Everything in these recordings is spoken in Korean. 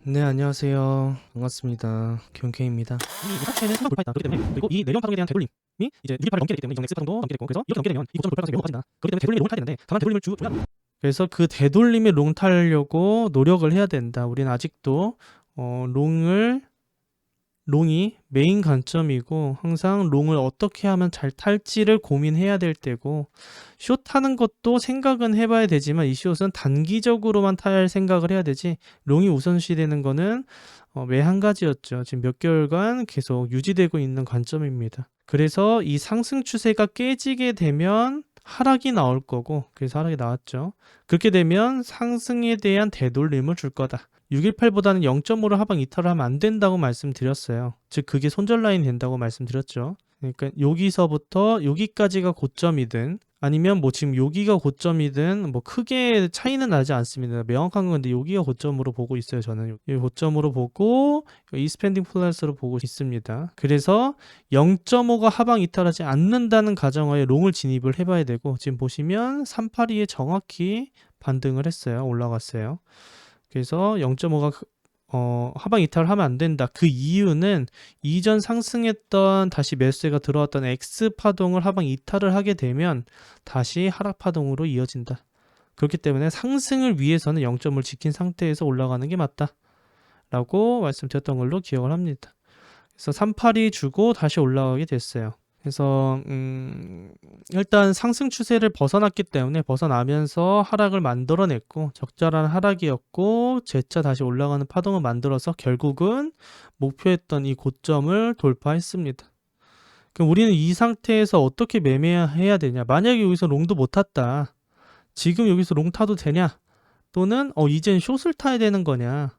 네, 안녕하세요. 반갑습니다. 경케입니다. 이 사체는 상승 돌파했다. 그렇기 때문에 그리고 이 내령 파동에 대한 되돌림이 이제 628을 넘게 되기 때문에 이정 X 파동도 넘게 됐고 그래서 이렇게 넘게 되면 이 고점 돌파 가능성이 매우 높아진다. 그렇기 때문에 되돌림의 롱을 타야 되는데 다만 되돌림을 줘야 된다. 그래서 그 되돌림의 롱 타려고 노력을 해야 된다. 우리는 아직도 롱이 메인 관점이고 항상 롱을 어떻게 하면 잘 탈지를 고민해야 될 때고 숏 타는 것도 생각은 해봐야 되지만 이 숏은 단기적으로만 탈 생각을 해야 되지 롱이 우선시 되는 거는 매 한 가지였죠. 지금 몇 개월간 계속 유지되고 있는 관점입니다. 그래서 이 상승 추세가 깨지게 되면 하락이 나올 거고 그래서 하락이 나왔죠. 그렇게 되면 상승에 대한 되돌림을 줄 거다. 618보다는 0.5를 하방 이탈을 하면 안 된다고 말씀드렸어요. 즉 그게 손절 라인이 된다고 말씀드렸죠. 그러니까 여기서부터 여기까지가 고점이든 아니면 뭐 지금 여기가 고점이든 뭐 크게 차이는 나지 않습니다. 명확한 건데 여기가 고점으로 보고 있어요. 저는 여기 고점으로 보고 이스펜딩 플랫으로 보고 있습니다. 그래서 0.5가 하방 이탈하지 않는다는 가정하에 롱을 진입을 해봐야 되고 지금 보시면 382에 정확히 반등을 했어요. 올라갔어요. 그래서 0.5가 하방 이탈을 하면 안 된다. 그 이유는 이전 상승했던 다시 매수세가 들어왔던 X 파동을 하방 이탈을 하게 되면 다시 하락 파동으로 이어진다. 그렇기 때문에 상승을 위해서는 0.5를 지킨 상태에서 올라가는 게 맞다. 라고 말씀드렸던 걸로 기억을 합니다. 그래서 382 주고 다시 올라가게 됐어요. 그래서 일단 상승 추세를 벗어났기 때문에 벗어나면서 하락을 만들어냈고 적절한 하락이었고 재차 다시 올라가는 파동을 만들어서 결국은 목표했던 이 고점을 돌파했습니다. 그럼 우리는 이 상태에서 어떻게 매매해야 되냐? 만약에 여기서 롱도 못 탔다. 지금 여기서 롱 타도 되냐? 또는 이젠 숏을 타야 되는 거냐?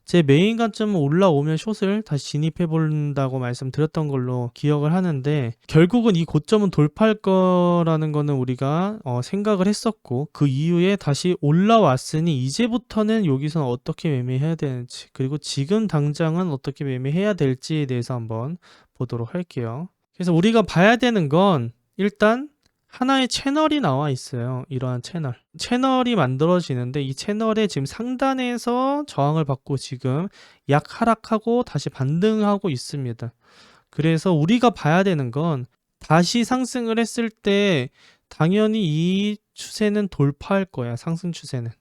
제 메인 관점은 올라오면 숏을 다시 진입해 본다고 말씀드렸던 걸로 기억을 하는데 결국은 이 고점은 돌파할 거라는 거는 우리가 생각을 했었고 그 이후에 다시 올라왔으니 이제부터는 여기서는 어떻게 매매해야 되는지 그리고 지금 당장은 어떻게 매매해야 될지에 대해서 한번 보도록 할게요. 그래서 우리가 봐야 되는 건 일단 하나의 채널이 나와 있어요. 이러한 채널이 만들어지는데 이 채널의 지금 상단에서 저항을 받고 지금 약 하락하고 다시 반등하고 있습니다. 그래서 우리가 봐야 되는 건 다시 상승을 했을 때 당연히 이 추세는 돌파할 거야. 상승 추세는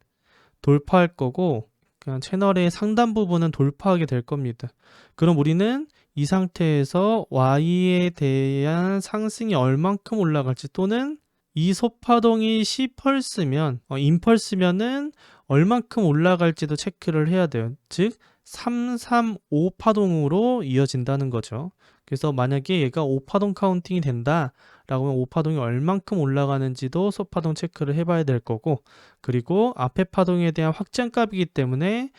돌파할 거고 그냥 채널의 상단 부분은 돌파하게 될 겁니다. 그럼 우리는 이 상태에서 Y에 대한 상승이 얼만큼 올라갈지 또는 이 소파동이 C펄스면 인펄스면은 얼만큼 올라갈지도 체크를 해야 돼요. 즉 335 파동으로 이어진다는 거죠. 그래서 만약에 얘가 5파동 카운팅이 된다 라고 하면 5파동이 얼만큼 올라가는지도 소파동 체크를 해봐야 될 거고 그리고 앞에 파동에 대한 확장값이기 때문에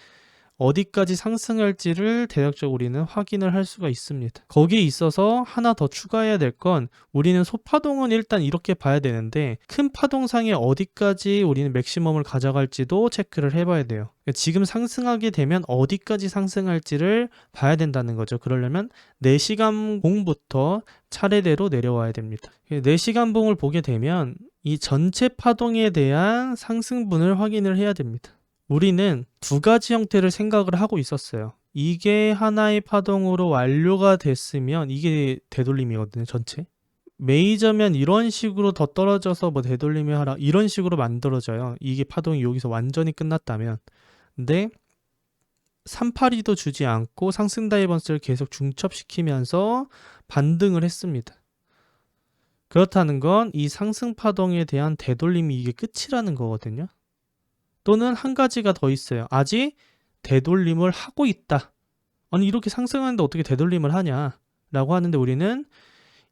어디까지 상승할지를 대략적으로 우리는 확인을 할 수가 있습니다. 거기에 있어서 하나 더 추가해야 될 건 우리는 소파동은 일단 이렇게 봐야 되는데 큰 파동상에 어디까지 우리는 맥시멈을 가져갈지도 체크를 해봐야 돼요. 지금 상승하게 되면 어디까지 상승할지를 봐야 된다는 거죠. 그러려면 4시간 봉부터 차례대로 내려와야 됩니다. 4시간 봉을 보게 되면 이 전체 파동에 대한 상승분을 확인을 해야 됩니다. 우리는 두 가지 형태를 생각을 하고 있었어요. 이게 하나의 파동으로 완료가 됐으면 이게 되돌림이거든요, 전체. 메이저면 이런 식으로 더 떨어져서 뭐 되돌림이 하라 이런 식으로 만들어져요. 이게 파동이 여기서 완전히 끝났다면. 근데 382도 주지 않고 상승 다이버스를 계속 중첩시키면서 반등을 했습니다. 그렇다는 건 이 상승 파동에 대한 되돌림이 이게 끝이라는 거거든요. 또는 한 가지가 더 있어요. 아직 되돌림을 하고 있다. 아니 이렇게 상승하는데 어떻게 되돌림을 하냐 라고 하는데 우리는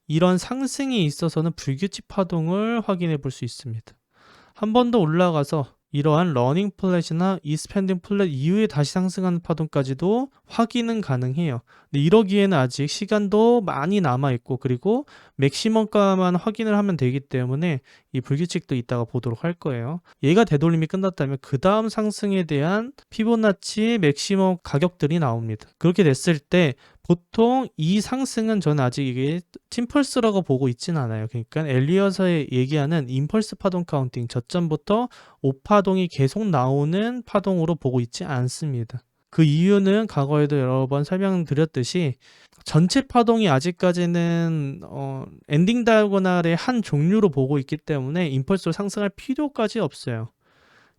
이런 상승에 있어서는 불규칙 파동을 확인해 볼 수 있습니다. 한 번 더 올라가서 이러한 러닝 플랫이나 이스펜딩 플랫 이후에 다시 상승하는 파동까지도 확인은 가능해요. 근데 이러기에는 아직 시간도 많이 남아있고 그리고 맥시멈가만 확인을 하면 되기 때문에 이 불규칙도 이따가 보도록 할 거예요. 얘가 되돌림이 끝났다면 그 다음 상승에 대한 피보나치 맥시멈 가격들이 나옵니다. 그렇게 됐을 때 보통 이 상승은 저는 아직 이게 팀펄스라고 보고 있진 않아요. 그러니까 엘리엇의 얘기하는 임펄스 파동 카운팅 저점부터 5파동이 계속 나오는 파동으로 보고 있지 않습니다. 그 이유는 과거에도 여러 번 설명드렸듯이 전체 파동이 아직까지는 엔딩 다이고널의 한 종류로 보고 있기 때문에 임펄스로 상승할 필요까지 없어요.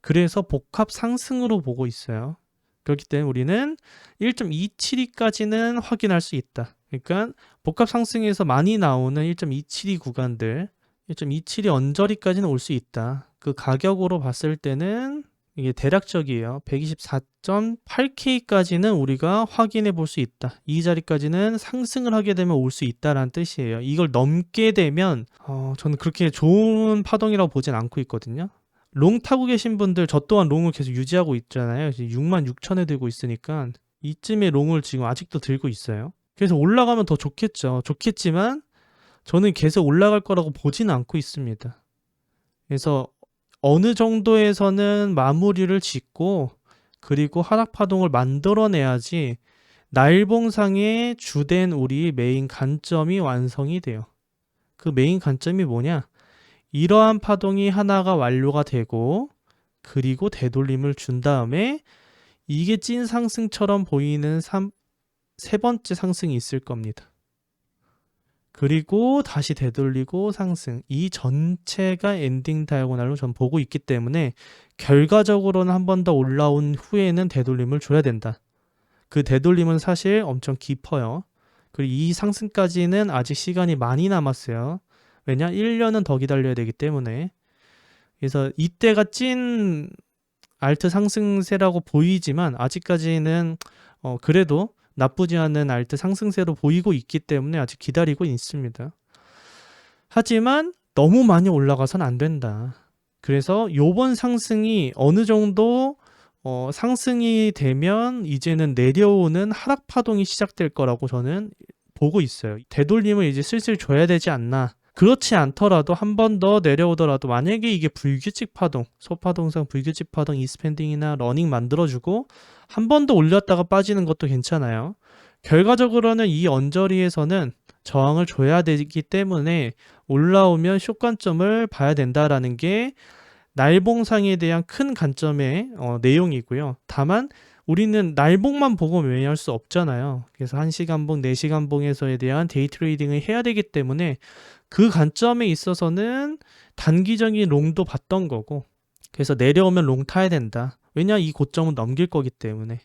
그래서 복합 상승으로 보고 있어요. 그렇기 때문에 우리는 1.272까지는 확인할 수 있다. 그러니까 복합 상승에서 많이 나오는 1.272 구간들, 1.272 언저리까지는 올 수 있다. 그 가격으로 봤을 때는 이게 대략적이에요. 124.8K까지는 우리가 확인해 볼 수 있다. 이 자리까지는 상승을 하게 되면 올 수 있다라는 뜻이에요. 이걸 넘게 되면 저는 그렇게 좋은 파동이라고 보진 않고 있거든요. 롱 타고 계신 분들, 저 또한 롱을 계속 유지하고 있잖아요. 66,000에 들고 있으니까 이쯤에 롱을 지금 아직도 들고 있어요. 그래서 올라가면 더 좋겠죠. 좋겠지만 저는 계속 올라갈 거라고 보지는 않고 있습니다. 그래서 어느 정도에서는 마무리를 짓고 그리고 하락 파동을 만들어내야지 날봉상의 주된 우리 메인 관점이 완성이 돼요. 그 메인 관점이 뭐냐? 이러한 파동이 하나가 완료가 되고 그리고 되돌림을 준 다음에 이게 찐 상승처럼 보이는 세 번째 상승이 있을 겁니다. 그리고 다시 되돌리고 상승. 이 전체가 엔딩 다이고날로 전 보고 있기 때문에 결과적으로는 한 번 더 올라온 후에는 되돌림을 줘야 된다. 그 되돌림은 사실 엄청 깊어요. 그리고 이 상승까지는 아직 시간이 많이 남았어요. 왜냐? 1년은 더 기다려야 되기 때문에. 그래서 이때가 찐 알트 상승세라고 보이지만 아직까지는 그래도 나쁘지 않은 알트 상승세로 보이고 있기 때문에 아직 기다리고 있습니다. 하지만 너무 많이 올라가선 안 된다. 그래서 요번 상승이 어느 정도 상승이 되면 이제는 내려오는 하락 파동이 시작될 거라고 저는 보고 있어요. 되돌림을 이제 슬슬 줘야 되지 않나. 그렇지 않더라도 한 번 더 내려오더라도 만약에 이게 불규칙 파동, 소파동상 불규칙 파동 이스펜딩이나 러닝 만들어주고 한 번 더 올렸다가 빠지는 것도 괜찮아요. 결과적으로는 이 언저리에서는 저항을 줘야 되기 때문에 올라오면 숏 관점을 봐야 된다라는 게 날봉상에 대한 큰 관점의 내용이고요. 다만 우리는 날봉만 보고 매매할 수 없잖아요. 그래서 1시간봉, 4시간봉에서에 대한 데이 트레이딩을 해야 되기 때문에 그 관점에 있어서는 단기적인 롱도 봤던 거고, 그래서 내려오면 롱 타야 된다. 왜냐? 이 고점은 넘길 거기 때문에.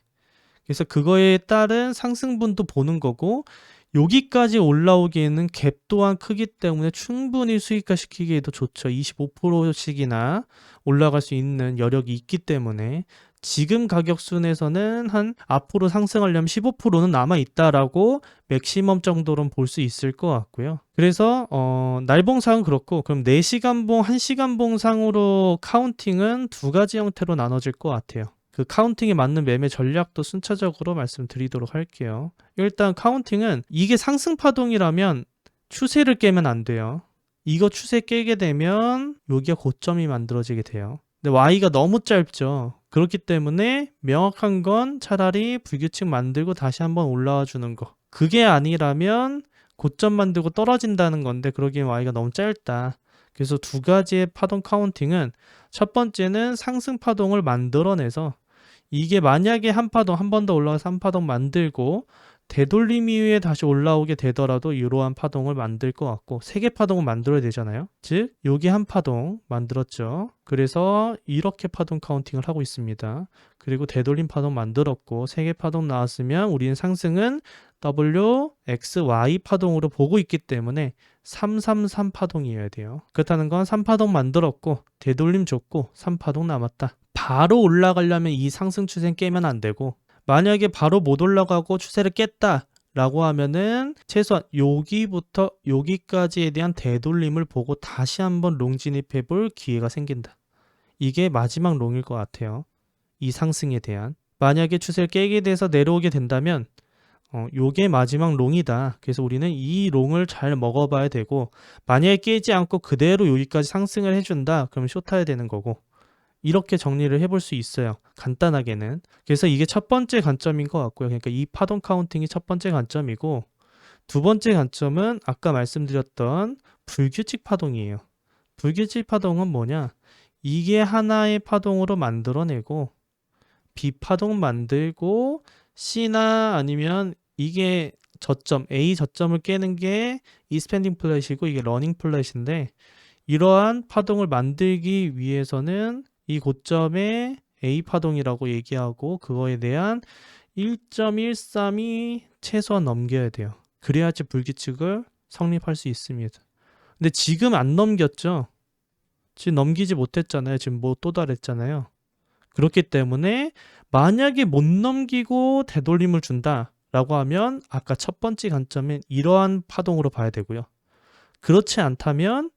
그래서 그거에 따른 상승분도 보는 거고, 여기까지 올라오기에는 갭 또한 크기 때문에 충분히 수익화 시키기에도 좋죠. 25%씩이나 올라갈 수 있는 여력이 있기 때문에 지금 가격순에서는 한 앞으로 상승하려면 15%는 남아있다라고 맥시멈 정도로는 볼 수 있을 것 같고요. 그래서 날봉상은 그렇고, 그럼 4시간봉, 1시간봉 상으로 카운팅은 두 가지 형태로 나눠질 것 같아요. 그 카운팅에 맞는 매매 전략도 순차적으로 말씀드리도록 할게요. 일단 카운팅은 이게 상승 파동이라면 추세를 깨면 안 돼요. 이거 추세 깨게 되면 여기가 고점이 만들어지게 돼요. 근데 Y가 너무 짧죠. 그렇기 때문에 명확한 건 차라리 불규칙 만들고 다시 한번 올라와 주는 거. 그게 아니라면 고점 만들고 떨어진다는 건데 그러기엔 Y가 너무 짧다. 그래서 두 가지의 파동 카운팅은 첫 번째는 상승 파동을 만들어내서 이게 만약에 한 파동 한 번 더 올라가서 한 파동 만들고 되돌림 이후에 다시 올라오게 되더라도 이러한 파동을 만들 것 같고, 세 개 파동을 만들어야 되잖아요. 즉 여기 한 파동 만들었죠. 그래서 이렇게 파동 카운팅을 하고 있습니다. 그리고 되돌림 파동 만들었고 세 개 파동 나왔으면 우리는 상승은 W, X, Y 파동으로 보고 있기 때문에 333 파동이어야 돼요. 그렇다는 건 3파동 만들었고 되돌림 줬고 3파동 남았다. 바로 올라가려면 이 상승 추세는 깨면 안 되고, 만약에 바로 못 올라가고 추세를 깼다 라고 하면은 최소한 여기부터 여기까지에 대한 되돌림을 보고 다시 한번 롱 진입해 볼 기회가 생긴다. 이게 마지막 롱일 것 같아요. 이 상승에 대한. 만약에 추세를 깨게 돼서 내려오게 된다면 요게 마지막 롱이다. 그래서 우리는 이 롱을 잘 먹어봐야 되고, 만약에 깨지 않고 그대로 여기까지 상승을 해준다. 그러면 숏타야 되는 거고, 이렇게 정리를 해볼 수 있어요. 간단하게는. 그래서 이게 첫 번째 관점인 것 같고요. 그러니까 이 파동 카운팅이 첫 번째 관점이고, 두 번째 관점은 아까 말씀드렸던 불규칙 파동이에요. 불규칙 파동은 뭐냐? 이게 하나의 파동으로 만들어내고 B 파동 만들고 C나 아니면 이게 저점 A 저점을 깨는 게 이스펜딩 플랫이고 이게 러닝 플랫인데, 이러한 파동을 만들기 위해서는 이 고점에 A 파동이라고 얘기하고 그거에 대한 1.13이 최소한 넘겨야 돼요. 그래야지 불규칙을 성립할 수 있습니다. 근데 지금 안 넘겼죠? 지금 넘기지 못했잖아요. 지금 뭐 또 달했잖아요. 그렇기 때문에 만약에 못 넘기고 되돌림을 준다라고 하면 아까 첫 번째 관점은 이러한 파동으로 봐야 되고요. 그렇지 않다면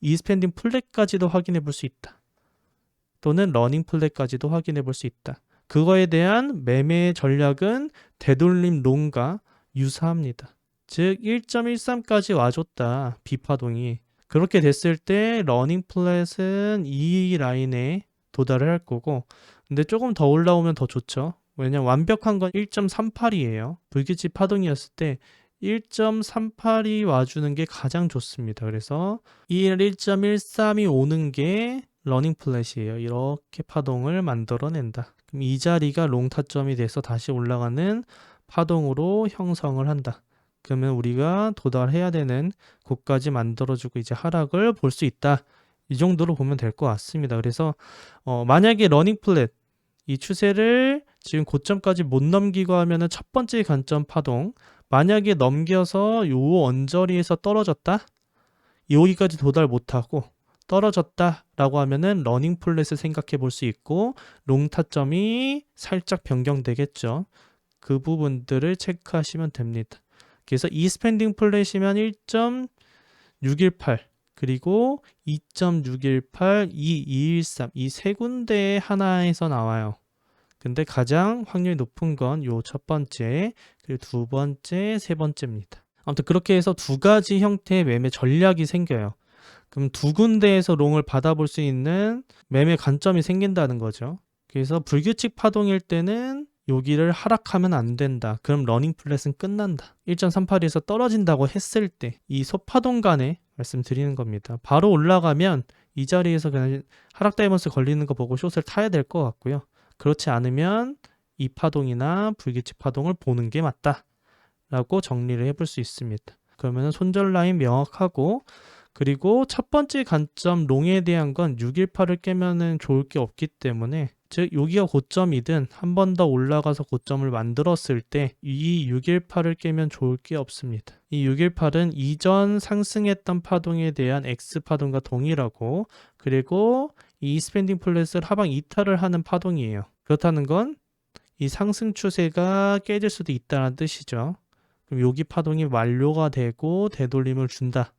이스펜딩 플랫까지도 확인해 볼 수 있다. 또는 러닝 플랫까지도 확인해 볼 수 있다. 그거에 대한 매매 전략은 되돌림 롱과 유사합니다. 즉 1.13까지 와줬다. B파동이. 그렇게 됐을 때 러닝 플랫은 이 라인에 도달을 할 거고, 근데 조금 더 올라오면 더 좋죠. 왜냐면 완벽한 건 1.38이에요. 불규칙 파동이었을 때 1.38이 와주는 게 가장 좋습니다. 그래서 1.13이 오는 게 러닝 플랫이에요. 이렇게 파동을 만들어낸다. 그럼 이 자리가 롱 타점이 돼서 다시 올라가는 파동으로 형성을 한다. 그러면 우리가 도달해야 되는 곳까지 만들어주고 이제 하락을 볼 수 있다. 이 정도로 보면 될 것 같습니다. 그래서 만약에 러닝 플랫 이 추세를 지금 고점까지 못 넘기고 하면은 첫 번째 관점 파동, 만약에 넘겨서 요 언저리에서 떨어졌다, 여기까지 도달 못하고 떨어졌다라고 하면은 러닝 플랫을 생각해 볼 수 있고, 롱 타점이 살짝 변경되겠죠. 그 부분들을 체크하시면 됩니다. 그래서 이스펜딩 플랫이면 1.618 그리고 2.618, 2213 이 세 군데 하나에서 나와요. 근데 가장 확률이 높은 건 요 첫 번째, 그리고 두 번째, 세 번째입니다. 아무튼 그렇게 해서 두 가지 형태의 매매 전략이 생겨요. 그럼 두 군데에서 롱을 받아볼 수 있는 매매 관점이 생긴다는 거죠. 그래서 불규칙 파동일 때는 여기를 하락하면 안 된다. 그럼 러닝 플랫은 끝난다. 1.38에서 떨어진다고 했을 때 이 소파동 간에 말씀드리는 겁니다. 바로 올라가면 이 자리에서 그냥 하락 다이먼스 걸리는 거 보고 숏을 타야 될 것 같고요. 그렇지 않으면 이 파동이나 불규칙 파동을 보는 게 맞다 라고 정리를 해볼 수 있습니다. 그러면 손절 라인 명확하고, 그리고 첫 번째 관점 롱에 대한 건 618을 깨면은 좋을 게 없기 때문에, 즉 여기가 고점이든 한 번 더 올라가서 고점을 만들었을 때 이 618을 깨면 좋을 게 없습니다. 이 618은 이전 상승했던 파동에 대한 X파동과 동일하고, 그리고 이 스펜딩 플랫을 하방 이탈을 하는 파동이에요. 그렇다는 건 이 상승 추세가 깨질 수도 있다는 뜻이죠. 그럼 여기 파동이 완료가 되고 되돌림을 준다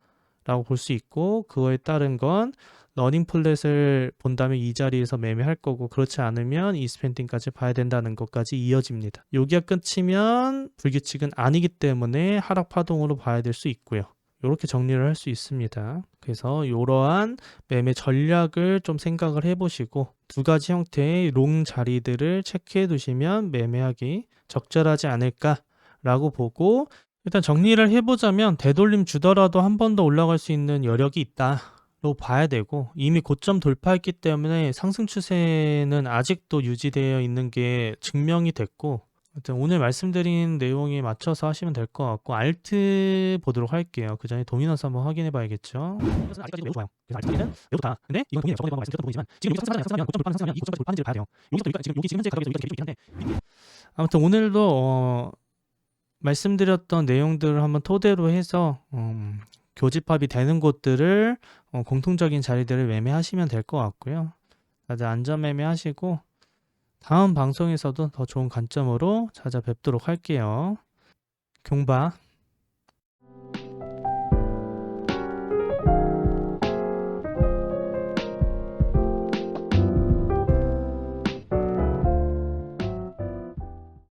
라고 볼 수 있고, 그거에 따른 건 러닝 플랫을 본다면 이 자리에서 매매할 거고, 그렇지 않으면 이스펜딩까지 봐야 된다는 것까지 이어집니다. 여기가 끝이면 불규칙은 아니기 때문에 하락 파동으로 봐야 될 수 있고요. 이렇게 정리를 할 수 있습니다. 그래서 이러한 매매 전략을 좀 생각을 해보시고 두 가지 형태의 롱 자리들을 체크해 두시면 매매하기 적절하지 않을까 라고 보고, 일단 정리를 해보자면 되돌림 주더라도 한 번 더 올라갈 수 있는 여력이 있다로 봐야 되고, 이미 고점 돌파했기 때문에 상승 추세는 아직도 유지되어 있는 게 증명이 됐고, 하여튼 오늘 말씀드린 내용에 맞춰서 하시면 될 것 같고, 알트 보도록 할게요. 그 전에 도미넌스 한번 확인해 봐야겠죠. 이것은 아직까지 매우 좋아요. 그래서 알트는 매우 좋다. 근데 이건 도미넌 저번에 말씀드렸던 부분이지만 지금 여기서 상승하면 고점 돌파하는 상승하면 이 고점까지 돌파하는지를 봐야 돼요. 여기서 여기 지금 현재 가격에서 여기가 되게 좀 있긴 한데, 아무튼 오늘도 말씀드렸던 내용들을 한번 토대로 해서 교집합이 되는 곳들을 공통적인 자리들을 매매하시면 될 것 같고요. 다들 안전 매매하시고 다음 방송에서도 더 좋은 관점으로 찾아뵙도록 할게요. 경바.